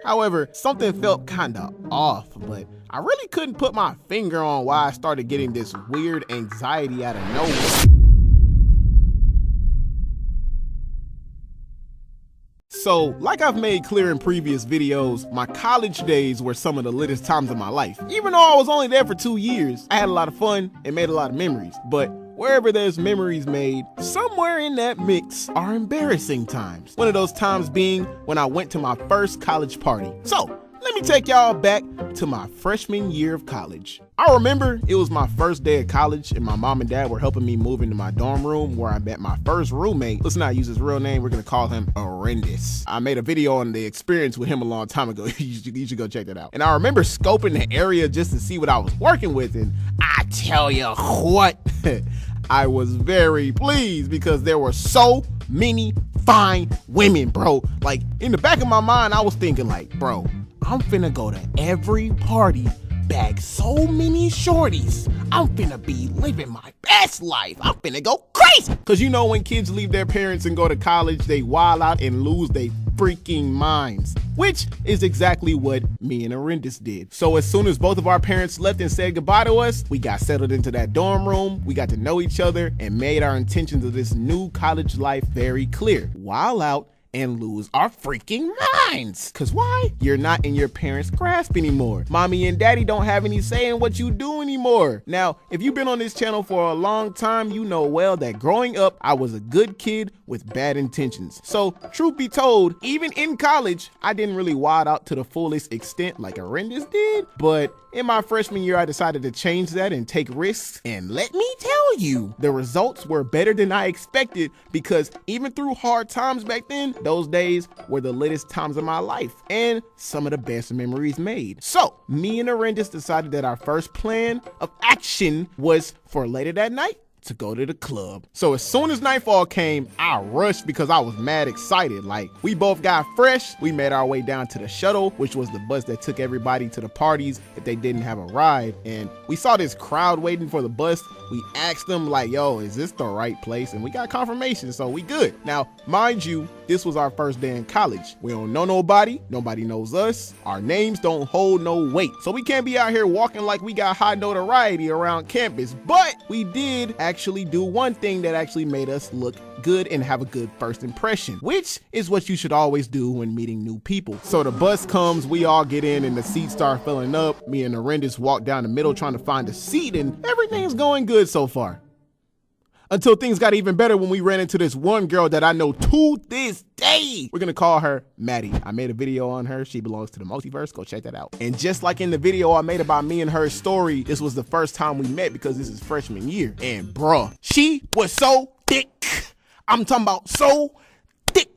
However, something felt kinda off, but I really couldn't put my finger on why I started getting this weird anxiety out of nowhere. So, like I've made clear in previous videos, my college days were some of the littest times of my life. Even though I was only there for 2 years, I had a lot of fun and made a lot of memories. But wherever there's memories made, somewhere in that mix are embarrassing times. One of those times being when I went to my first college party. So, let me take y'all back to my freshman year of college. I remember it was my first day of college and my mom and dad were helping me move into my dorm room where I met my first roommate. Let's not use his real name, we're gonna call him Horrendous. I made a video on the experience with him a long time ago. you should go check that out. And I remember scoping the area just to see what I was working with, and I tell you what, I was very pleased because there were so many fine women, bro. Like, in the back of my mind, I was thinking like, bro, I'm finna go to every party, bag so many shorties. I'm finna be living my best life. I'm finna go crazy. Cause you know when kids leave their parents and go to college, they wild out and lose their freaking minds. Which is exactly what me and Horrendous did. So as soon as both of our parents left and said goodbye to us, we got settled into that dorm room, we got to know each other, and made our intentions of this new college life very clear. Wild out and lose our freaking minds. Cause why? You're not in your parents' grasp anymore. Mommy and daddy don't have any say in what you do anymore. Now, if you've been on this channel for a long time, you know well that growing up, I was a good kid with bad intentions. So, truth be told, even in college, I didn't really wild out to the fullest extent like Horrendous did, but in my freshman year, I decided to change that and take risks. And let me tell you, the results were better than I expected because even through hard times back then, those days were the latest times of my life and some of the best memories made. So me and Horrendous decided that our first plan of action was for later that night to go to the club. So as soon as nightfall came, I rushed because I was mad excited. Like, we both got fresh. We made our way down to the shuttle, which was the bus that took everybody to the parties if they didn't have a ride. And we saw this crowd waiting for the bus. We asked them like, yo, is this the right place? And we got confirmation, so we good. Now, mind you, this was our first day in college. We don't know nobody knows us. Our names don't hold no weight. So we can't be out here walking like we got high notoriety around campus. But we did actually do one thing that actually made us look good and have a good first impression, which is what you should always do when meeting new people. So the bus comes, we all get in and the seats start filling up. Me and Horrendous walk down the middle trying to find a seat and everything's going good so far. Until things got even better when we ran into this one girl that I know to this day. We're gonna call her Maddie. I made a video on her. She belongs to the multiverse. Go check that out. And just like in the video I made about me and her story, this was the first time we met because this is freshman year. And bruh, she was so thick. I'm talking about so thick.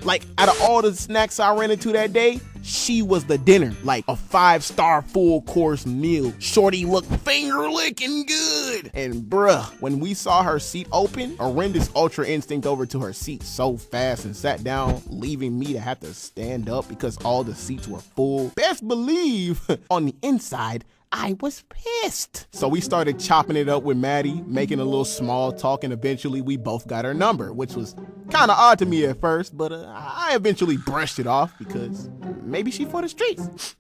Like, out of all the snacks I ran into that day, she was the dinner, like a 5-star full course meal. Shorty looked finger licking good. And bruh, when we saw her seat open, Horrendous ultra instinct over to her seat so fast and sat down, leaving me to have to stand up because all the seats were full. Best believe on the inside, I was pissed. So we started chopping it up with Maddie, making a little small talk, and eventually we both got her number, which was kind of odd to me at first, but I eventually brushed it off because maybe she for the streets.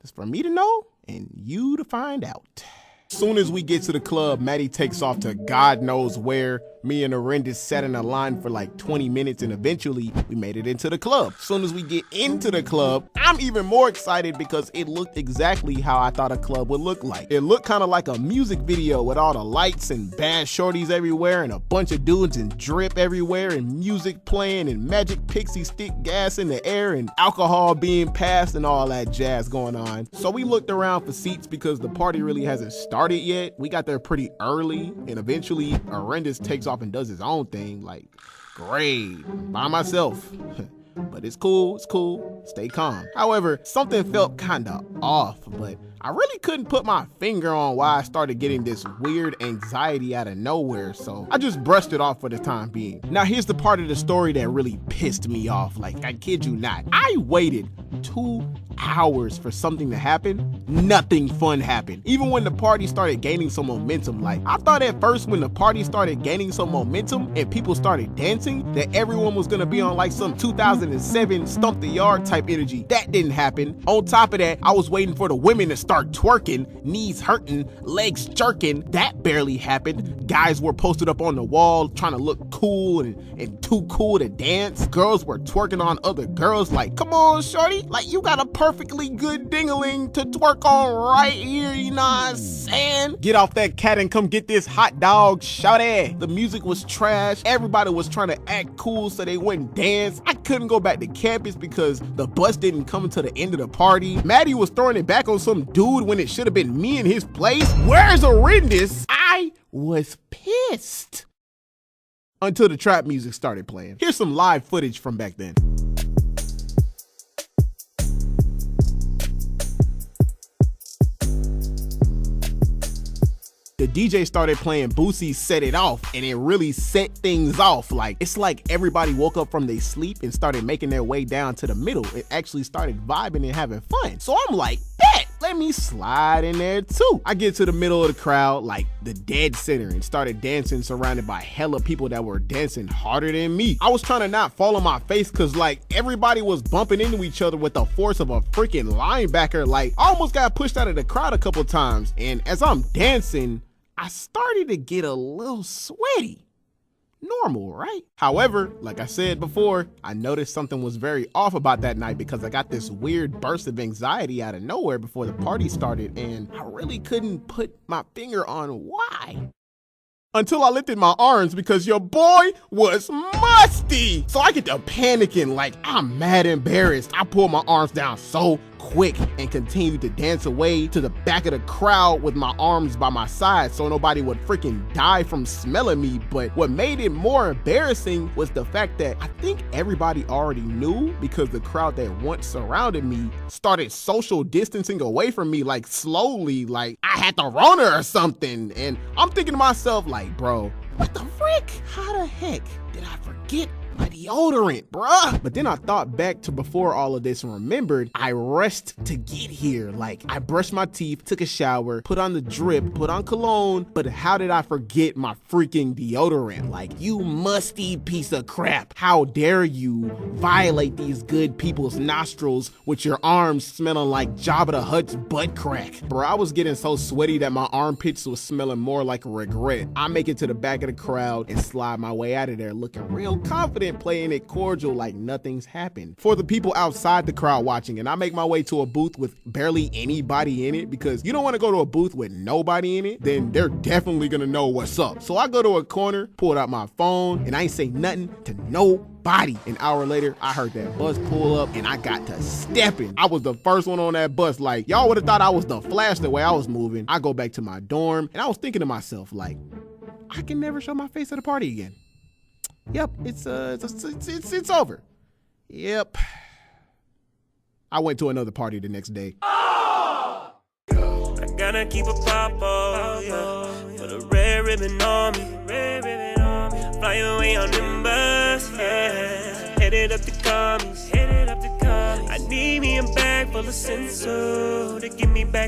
It's for me to know and you to find out. Soon as we get to the club, Maddie takes off to God knows where. Me and Horrendous sat in a line for like 20 minutes and eventually we made it into the club. Soon as we get into the club, I'm even more excited because it looked exactly how I thought a club would look like. It looked kind of like a music video with all the lights and bad shorties everywhere and a bunch of dudes and drip everywhere and music playing and magic pixie stick gas in the air and alcohol being passed and all that jazz going on. So we looked around for seats because the party really hasn't started yet. We got there pretty early and eventually Horrendous takes off and does his own thing, like, great, by myself. But it's cool, stay calm. However, something felt kinda off, but I really couldn't put my finger on why I started getting this weird anxiety out of nowhere, so I just brushed it off for the time being. Now here's the part of the story that really pissed me off, like, I kid you not. I waited 2 hours for something to happen, nothing fun happened. Even when the party started gaining some momentum, like I thought at first when the party started gaining some momentum and people started dancing that everyone was gonna be on like some 2007 Stump the Yard type energy. That didn't happen. On top of that, I was waiting for the women to start twerking, knees hurting, legs jerking. That barely happened. Guys were posted up on the wall trying to look cool and too cool to dance. Girls were twerking on other girls like, come on, shorty, like you got a perfectly good ding-a-ling to twerk on right here, you know what I'm saying? Get off that cat and come get this hot dog, shawty. The music was trash. Everybody was trying to act cool so they wouldn't dance. I couldn't go back to campus because the bus didn't come until the end of the party. Maddie was throwing it back on some dude when it should have been me in his place. Where's horrendous? I was pissed. Until the trap music started playing. Here's some live footage from back then. The DJ started playing Boosie's Set It Off, and it really set things off. Like, it's like everybody woke up from their sleep and started making their way down to the middle. It actually started vibing and having fun. So I'm like, bet, let me slide in there too. I get to the middle of the crowd, like the dead center, and started dancing surrounded by hella people that were dancing harder than me. I was trying to not fall on my face because like everybody was bumping into each other with the force of a freaking linebacker. Like, I almost got pushed out of the crowd a couple times. And as I'm dancing, I started to get a little sweaty. Normal, right? However, like I said before, I noticed something was very off about that night because I got this weird burst of anxiety out of nowhere before the party started, and I really couldn't put my finger on why. Until I lifted my arms because your boy was musty. So I get to panicking like I'm mad embarrassed. I pull my arms down so quick and continued to dance away to the back of the crowd with my arms by my side so nobody would freaking die from smelling me. But what made it more embarrassing was the fact that I think everybody already knew because the crowd that once surrounded me started social distancing away from me, like slowly, like I had the Rona or something. And I'm thinking to myself like, bro, what the frick? How the heck did I forget my deodorant, bruh? But then I thought back to before all of this and remembered I rushed to get here. Like, I brushed my teeth, took a shower, put on the drip, put on cologne, but how did I forget my freaking deodorant? Like, you musty piece of crap. How dare you violate these good people's nostrils with your arms smelling like Jabba the Hutt's butt crack? Bro, I was getting so sweaty that my armpits was smelling more like a regret. I make it to the back of the crowd and slide my way out of there looking real confident, playing it cordial like nothing's happened. For the people outside the crowd watching, and I make my way to a booth with barely anybody in it because you don't want to go to a booth with nobody in it, then they're definitely gonna know what's up. So I go to a corner, pulled out my phone, and I ain't say nothing to nobody. An hour later, I heard that bus pull up and I got to stepping. I was the first one on that bus. Like, y'all would have thought I was the Flash the way I was moving. I go back to my dorm and I was thinking to myself, like, I can never show my face at a party again. Yep, it's over. Yep. I went to another party the next day. I gotta keep a pop yeah. Put a red ribbon on me. Fly away on them bus, yeah. Headed up the commies. I need me a bag full of senso to get me back.